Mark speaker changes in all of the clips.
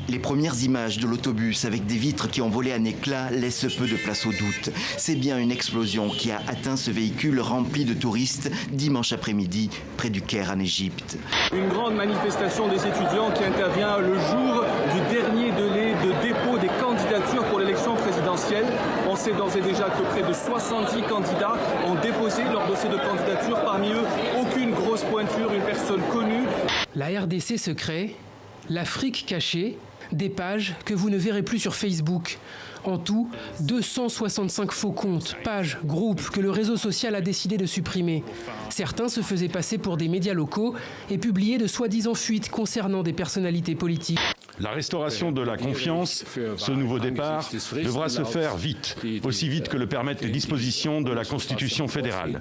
Speaker 1: Les premières images de l'autobus avec des vitres qui ont volé en éclats laissent peu de place au doute. C'est bien une explosion qui a atteint ce véhicule rempli de touristes dimanche après-midi près du Caire en Égypte.
Speaker 2: Une grande manifestation des étudiants qui intervient le jour du dernier délai de dépôt des candidatures pour l'élection présidentielle. On sait d'ores et déjà que près de 70 candidats ont déposé leur dossier de candidature. Parmi eux, aucune grosse pointure, une personne connue.
Speaker 3: La RDC secret, l'Afrique cachée, des pages que vous ne verrez plus sur Facebook. En tout, 265 faux comptes, pages, groupes que le réseau social a décidé de supprimer. Certains se faisaient passer pour des médias locaux et publiaient de soi-disant fuites concernant des personnalités politiques.
Speaker 4: La restauration de la confiance, ce nouveau départ, devra se faire vite, aussi vite que le permettent les dispositions de la Constitution fédérale.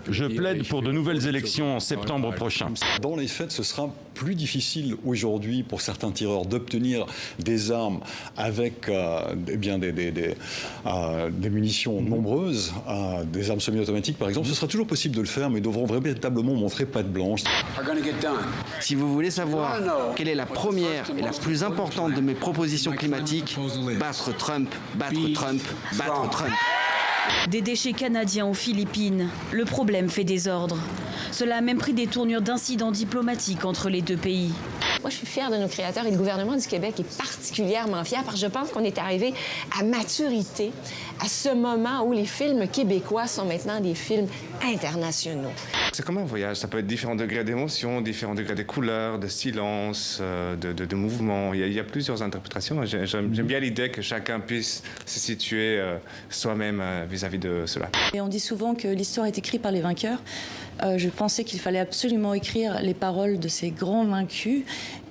Speaker 4: Je plaide pour de nouvelles élections en septembre prochain.
Speaker 5: Dans les faits, ce sera plus difficile aujourd'hui pour certains tireurs d'obtenir des armes avec des munitions nombreuses, des armes semi-automatiques par exemple. Ce sera toujours possible de le faire, mais ils devront véritablement montrer patte blanche.
Speaker 6: Si vous voulez savoir quelle est la première et la plus importante de mes propositions climatiques, battre Trump, battre Trump, battre Trump.
Speaker 7: Des déchets canadiens aux Philippines. Le problème fait désordre. Cela a même pris des tournures d'incidents diplomatiques entre les deux pays.
Speaker 8: Moi, je suis fière de nos créateurs et le gouvernement du Québec est particulièrement fier parce que je pense qu'on est arrivé à maturité, à ce moment où les films québécois sont maintenant des films internationaux.
Speaker 9: C'est comme un voyage, ça peut être différents degrés d'émotion, différents degrés de couleurs, de silence, de mouvement. Il y a plusieurs interprétations. J'aime bien l'idée que chacun puisse se situer soi-même vis-à-vis de cela.
Speaker 10: Et on dit souvent que l'histoire est écrite par les vainqueurs. Je pensais qu'il fallait absolument écrire les paroles de ces grands vaincus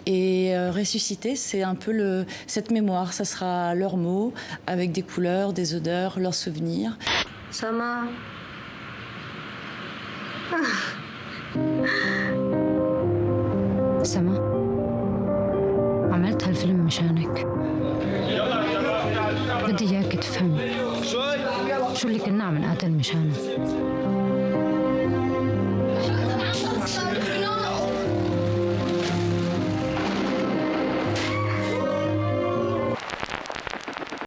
Speaker 10: et ressusciter, c'est un peu cette mémoire. Ça sera leurs mots, avec des couleurs, des odeurs, leurs souvenirs.
Speaker 11: Sama. سما عملت هالفيلم مشانك بدي اياك تفهمي شو اللي كنا عم نقاتل مشانه